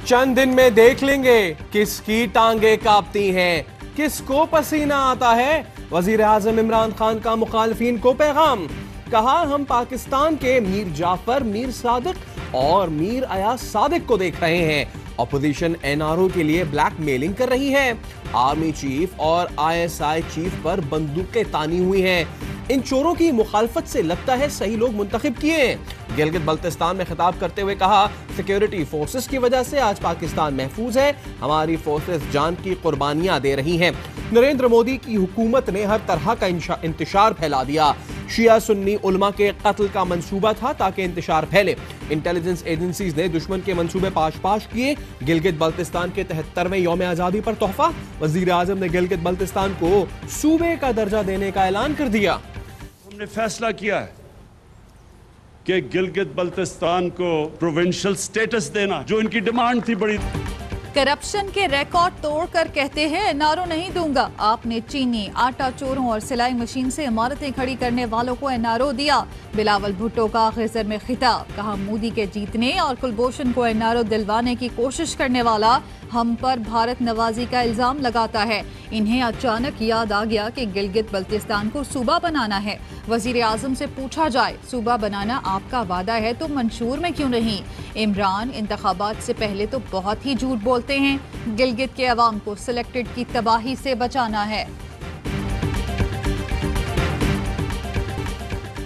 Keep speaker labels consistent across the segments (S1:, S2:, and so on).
S1: चंद दिन में देख लेंगे किसकी टांगे कांपती हैं, किसको पसीना आता है। वजीर आजम इमरान खान का मुखालिफिन को पैगाम, कहा हम पाकिस्तान के मीर जाफर, मीर सादिक और मीर अयाज सादिक को देख रहे हैं। अपोजिशन एनआरओ के लिए ब्लैकमेलिंग कर रही है। आर्मी चीफ और आईएसआई चीफ पर बंदूकें तानी हुई हैं। इन चोरों की मुखालफत से लगता है सही लोग मुंतखब किए हैं। गिलगित बल्तिस्तान में खिताब करते हुए कहा, सिक्योरिटी फोर्सेस की वजह से आज पाकिस्तान महफूज है। हमारी फोर्सेस जान की कुर्बानियां दे रही हैं। नरेंद्र मोदी की हुकूमत ने हर तरह का इंतशार फैला दिया। शिया सुन्नी उलमा के कत्ल का मंसूबा था ताकि इंतशार फैले। इंटेलिजेंस एजेंसीज ने दुश्मन के मंसूबे पाश किए। गिलगित बल्तिस्तान के 73वें यौम आजादी पर तोहफा, वजीर आजम ने गिलगित बल्तिस्तान को सूबे का दर्जा देने का ऐलान कर दिया।
S2: हमने फैसला किया है कि गिलगित बल्तिस्तान को प्रोविंशियल स्टेटस देना, जो इनकी डिमांड थी बड़ी।
S3: करप्शन के रिकॉर्ड तोड़कर कहते हैं एनआरओ नहीं दूंगा। आपने चीनी, आटा चोरों और सिलाई मशीन से इमारतें खड़ी करने वालों को एनआरओ दिया। बिलावल भुट्टो का खिज़र में खिताब, कहा मोदी के जीतने और कुलभूषण को एनआरओ दिलवाने की कोशिश करने वाला हम पर भारत नवाजी का इल्जाम लगाता है। इन्हें अचानक याद आ गया कि गिलगित बल्तिस्तान को सूबा बनाना है। वजीर आजम से पूछा जाए, सूबा बनाना आपका वादा है तो मंशूर में क्यों नहीं? इमरान इंतखाबात से पहले तो बहुत ही झूठ बोलते हैं। गिलगित के अवाम को सिलेक्टेड की तबाही से बचाना है।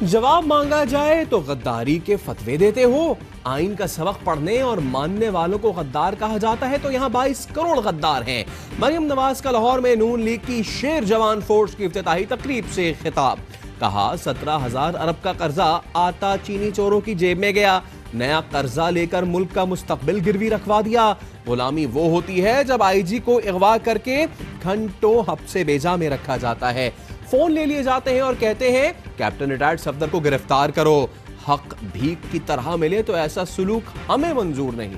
S1: जवाब मांगा जाए तो गद्दारी के फतवे देते हो। आइन का सबक पढ़ने और मानने वालों को गद्दार कहा जाता है तो यहाँ 22 करोड़ गद्दार हैं। मरियम नवाज का लाहौर में नून लीग की शेर जवान फोर्स की इफ्तिताही तकरीब से खिताब, कहा 17,000 अरब का कर्जा आटा चीनी चोरों की जेब में गया। नया कर्जा लेकर मुल्क का मुस्तकबिल गिरवी रखवा दिया। गुलामी वो होती है जब आईजी को अगवा करके घंटों हब्से बेजा में रखा जाता है। फोन ले लिए जाते हैं और कहते हैं कैप्टन रिटायर्ड सफदर को गिरफ्तार करो। हक भीख की तरह मिले तो ऐसा सुलूक हमें मंजूर नहीं।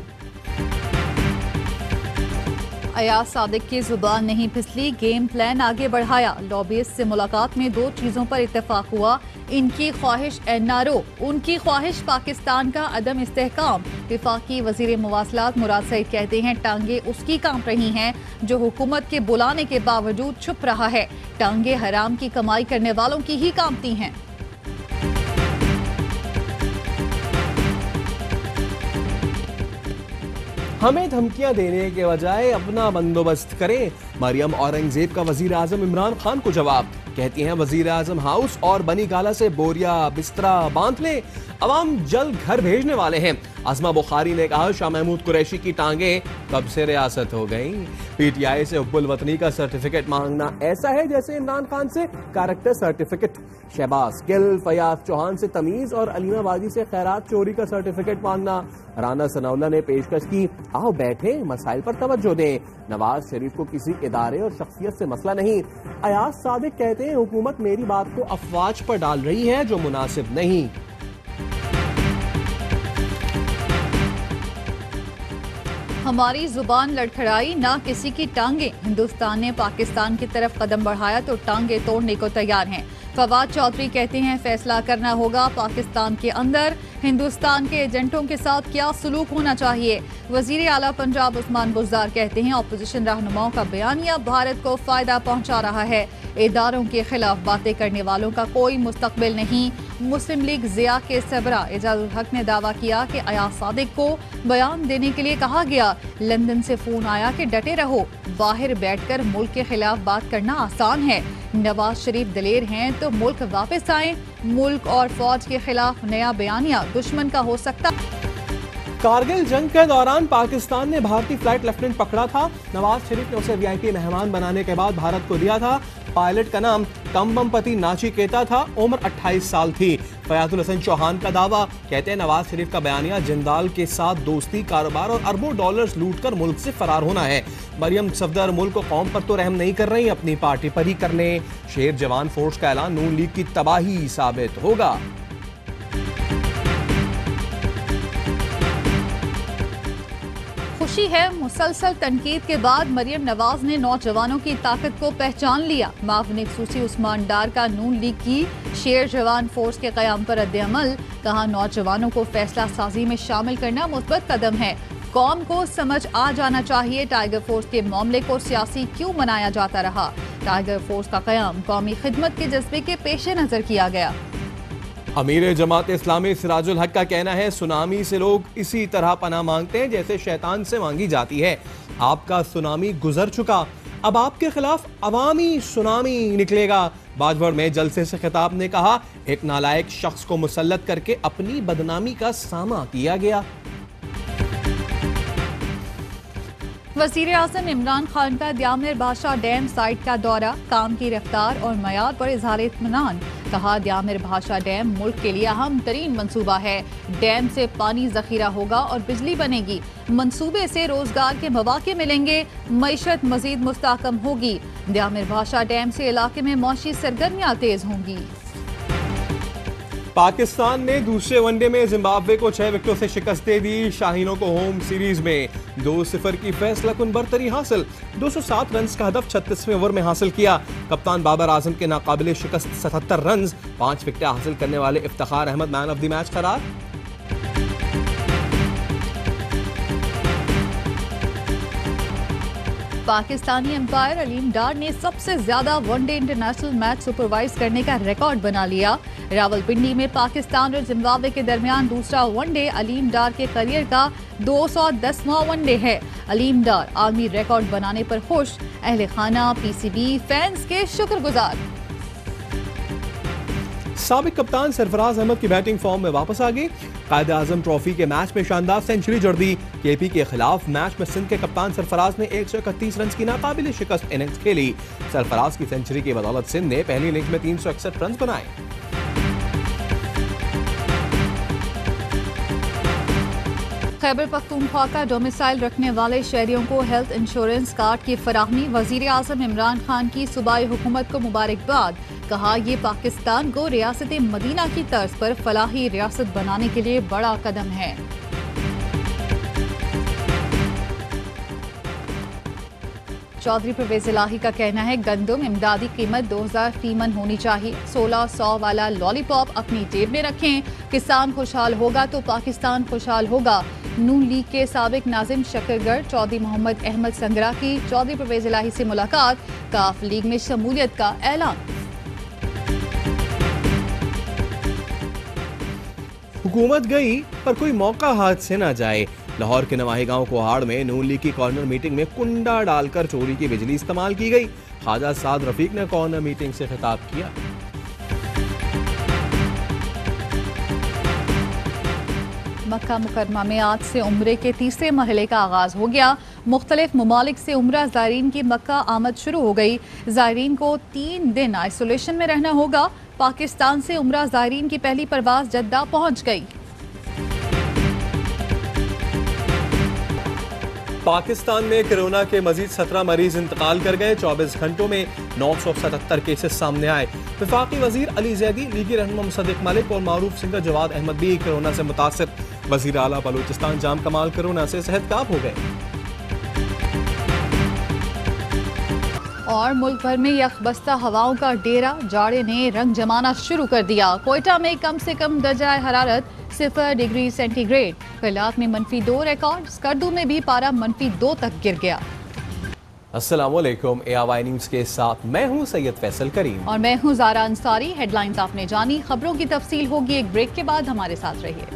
S3: अयाज सादिक की जुबान नहीं फिसली, गेम प्लान आगे बढ़ाया। लॉबिस्ट से मुलाकात में 2 चीजों पर इत्तेफाक हुआ, इनकी ख्वाहिश एनआरओ, उनकी ख्वाहिश पाकिस्तान का अदम इस्तेहकाम। विफाकी वजीर मवासलात मुराद सईद कहते हैं टांगे उसकी कांप रही हैं जो हुकूमत के बुलाने के बावजूद छुप रहा है। टांगे हराम की कमाई करने वालों की ही कांपती हैं।
S1: हमें धमकियां देने के बजाय अपना बंदोबस्त करें। मरियम औरंगजेब का वजीर आजम इमरान खान को जवाब, कहती हैं वजीर आजम हाउस और बनी गाला से बोरिया बिस्तरा बांध ले, अवाम जल्द घर भेजने वाले हैं। आजमा बुखारी ने कहा शाह महमूद कुरैशी की टांगे कब से रियासत हो गई। पीटीआई से हुब्बुल वतनी का सर्टिफिकेट मांगना ऐसा है जैसे इमरान खान से कैरेक्टर सर्टिफिकेट। शहबाज गिल, फयाज चौहान से तमीज और अलीमा बाजी से खैरात चोरी का सर्टिफिकेट मांगना। राना सनाउल्ला ने पेशकश की, आओ बैठे मसाइल पर तवज्जो दें। नवाज शरीफ को किसी इदारे और शख्सियत से मसला नहीं। अयाज सादिक कहते हैं हुकूमत मेरी बात को अफवाज पर डाल रही है जो मुनासिब नहीं।
S3: हमारी जुबान लड़खड़ाई ना किसी की टांगे। हिंदुस्तान ने पाकिस्तान की तरफ कदम बढ़ाया तो टांगे तोड़ने को तैयार हैं। फवाद चौधरी कहते हैं फैसला करना होगा पाकिस्तान के अंदर हिंदुस्तान के एजेंटों के साथ क्या सलूक होना चाहिए। वजीर आला पंजाब उस्मान बुज़दार कहते हैं अपोजिशन रहनुमाओं का बयानिया भारत को फायदा पहुंचा रहा है। इदारों के खिलाफ बातें करने वालों का कोई मुस्तकबिल नहीं। मुस्लिम लीग ज़िया के सबरा एजाजुल हक ने दावा किया कि अयाज सादिक को बयान देने के लिए कहा गया। लंदन से फोन आया कि डटे रहो, बाहर बैठकर मुल्क के खिलाफ बात करना आसान है। नवाज शरीफ दलेर हैं तो मुल्क वापस आए। मुल्क और फौज के खिलाफ नया बयानिया दुश्मन का हो सकता।
S1: कारगिल जंग के दौरान पाकिस्तान ने भारतीय फ्लाइट लेफ्टिनेंट पकड़ा था। नवाज शरीफ ने उसे वीआईपी मेहमान बनाने के बाद भारत को दिया था। पायलट का नाम तम्बमपति नाचिकेता था, उम्र 28 साल थी। फयाजुल हसन चौहान का दावा, कहते हैं नवाज शरीफ का बयानिया जिंदाल के साथ दोस्ती, कारोबार और अरबों डॉलर्स लूटकर मुल्क से फरार होना है। मरियम सफदर मुल्क को कौम पर तो रहम नहीं कर रही, अपनी पार्टी पर ही कर लें। शेर जवान फोर्स का ऐलान नून लीग की तबाही साबित होगा।
S3: खुशी है, मुसलसल तनकीद के बाद मरियम नवाज ने नौजवानों की ताकत को पहचान लिया। मावनिक सूसी उस्मान डार का नून लीग की शेर जवान फोर्स के क़याम पर रद्द-ए-अमल, कहा नौजवानों को फैसला साजी में शामिल करना मुस्बत कदम है। कौम को समझ आ जाना चाहिए टाइगर फोर्स के मामले को सियासी क्यों बनाया जाता रहा। टाइगर फोर्स का क़याम कौमी खिदमत के जज्बे के पेश नजर किया गया।
S1: अमीर जमात इस्लामी सिराजुल हक का कहना है, सुनामी से लोग इसी तरह पनाह मांगते हैं जैसे शैतान से मांगी जाती है। आपका सुनामी गुजर चुका, अब आपके खिलाफ अवामी सुनामी निकलेगा। बाजवर में जलसे से खिताब ने कहा, एक नालायक शख्स को मुसल्लत करके अपनी बदनामी का सामना किया गया।
S3: वज़ीर आज़म इमरान खान का द्यामर भाषा डैम साइट का दौरा, काम की रफ्तार और मयार पर इजहार इत्मीनान। कहा, द्यामर भाषा डैम मुल्क के लिए अहम तरीन मंसूबा है। डैम से पानी जखीरा होगा और बिजली बनेगी। मंसूबे से रोजगार के मौके मिलेंगे, मईशत मजीद मुस्तहकम होगी। द्यामर भाषा डैम से इलाके में मौशी सरगर्मियां तेज होंगी।
S1: पाकिस्तान ने दूसरे वनडे में जिम्बाब्वे को 6 विकेटों से शिकस्त दे दी। शाहीनों को होम सीरीज में 2-0 की फैसला कुन बरतरी हासिल। 207 रन का हदफ 36वें ओवर में हासिल किया। कप्तान बाबर आजम के नाकाबिले शिकस्त 77 रन, 5 विकेटें हासिल करने वाले Iftikhar Ahmed man of the match करार।
S3: पाकिस्तानी अंपायर अलीम डार ने सबसे ज्यादा वनडे इंटरनेशनल मैच सुपरवाइज करने का रिकॉर्ड बना लिया। रावलपिंडी में पाकिस्तान और जिम्बाब्वे के दरमियान दूसरा वनडे अलीम डार के करियर का 210वां वनडे है। अलीम डार आलमी रिकॉर्ड बनाने पर खुश, अहले खाना, पीसीबी, फैंस के शुक्रगुजार।
S1: साबिक कप्तान सरफराज अहमद की बैटिंग फॉर्म में वापस आ गई। कायदे आजम ट्रॉफी के मैच में शानदार सेंचुरी जड़ दी। केपी के खिलाफ मैच में सिंध के कप्तान सरफराज ने 131 रन की नाकाबिले शिकस्त इनिंग्स खेली। सरफराज की सेंचुरी की बदौलत सिंध ने पहली इनिंग्स में 361 रन बनाए।
S3: खैबर पख्तूनख्वा का डोमिसाइल रखने वाले शहरियों को हेल्थ इंश्योरेंस कार्ड की फराहमी, वजीर आज़म इमरान खान की सूबाई हुकूमत को मुबारकबाद। कहा, ये पाकिस्तान को रियासत मदीना की तर्ज पर फलाही रियासत बनाने के लिए बड़ा कदम है। चौधरी परवेज इलाही का कहना है, गंदम इमदादी कीमत 2000 फीमन होनी चाहिए। 1600 वाला लॉलीपॉप अपनी जेब में रखें। किसान खुशहाल होगा तो पाकिस्तान खुशहाल होगा। नून लीग के साबिक नाजिम शकरगढ़ चौधरी मोहम्मद अहमद संगरा की चौधरी परवेज इलाही से मुलाकात, काफ लीग में शमूलियत का ऐलान।
S1: हुकूमत गई पर कोई मौका हाथ से ना जाए। लाहौर के नवाही गांव कोहाड़ में नून लीग की कॉर्नर मीटिंग में कुंडा डालकर चोरी की बिजली इस्तेमाल की गई। ख्वाजा साद रफीक ने कॉर्नर मीटिंग से खिताब किया।
S3: मक्का मुकरमा में आज से उम्रे के तीसरे मरहले का आगाज हो गया। मुख्तलिफ ममालिक से उम्रा ज़ायरीन की मक्का आमद शुरू हो गई। ज़ायरीन को 3 दिन आइसोलेशन में रहना होगा। पाकिस्तान से उम्रा ज़ायरीन की पहली परवाज जद्दा पहुंच गई।
S1: पाकिस्तान में कोरोना के मजीद 17 मरीज इंतकाल कर गए। 24 घंटों में 977 केसेस सामने आए। वफाकी वजीर अली जैदी, लीगी रहनुमा मुसद्दिक मलिक और मारूफ सिंगर जवाद अहमद भी कोरोना से मुतासिर। वजीर आला बलूचिस्तान जाम कमाल कोरोना से सेहतयाब हो गए।
S3: और मुल्क भर में यकबस्ता हवाओं का डेरा, जाड़े ने रंग जमाना शुरू कर दिया। कोयटा में कम से कम दर्जा हरारत 0 डिग्री सेंटीग्रेड, कलात में -2 रिकॉर्ड, स्कर्दू में भी पारा -2 तक गिर गया।
S1: अस्सलामुअलैकुम, ARY न्यूज़ के साथ मैं हूं सैयद फैसल करीम
S3: और मैं हूं ज़ारा अंसारी। हेडलाइंस आपने जानी, खबरों की तफसील होगी एक ब्रेक के बाद। हमारे साथ रहिए।